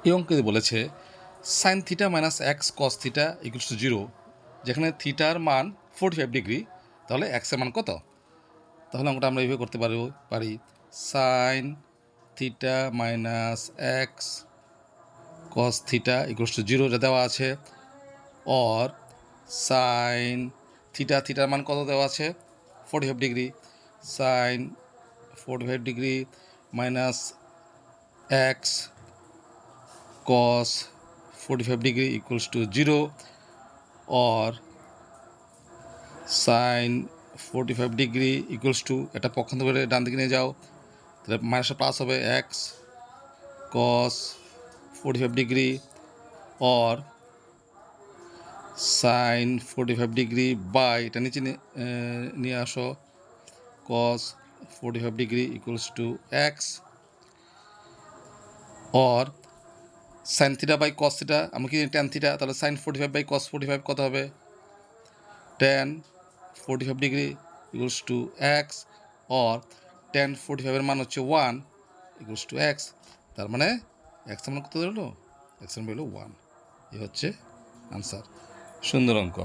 এই অঙ্কে বলেছে sine theta minus x cos theta equals to 0, যেখানে থিটার মান 45 ডিগ্রি, তাহলে এক্সের মান কত? তাহলে অঙ্কটা আমরা এইভাবে করতে পারি sine theta minus x cos theta equals to 0 যা দেওয়া আছে, অর সাইন থিটার মান কত দেওয়া আছে? 45 degree. Sine 45 degree minus x cos 45 degree equals to 0, or sin 45 degree equals to, এটা পক্ষান্তর করে ডান দিকে নিয়ে যাও, তাহলে মাইনাসটা প্লাস হবে x cos 45 degree, or sin 45 degree by, এটা নিচে নিয়ে আসো, cos 45 degree equals to x, or sin theta by cos theta, আমরা কি tan থিটা, তাহলে sin 45 বাই cos 45 কত হবে? tan 45 degree equals to x, or tan 45 এর মান হচ্ছে 1 ইকুয়ালস টু এক্স, তার মানে এক্স এর মান কত হলো? এক্স এর মান হলো 1। এই হচ্ছে আনসার। সুন্দর অঙ্ক।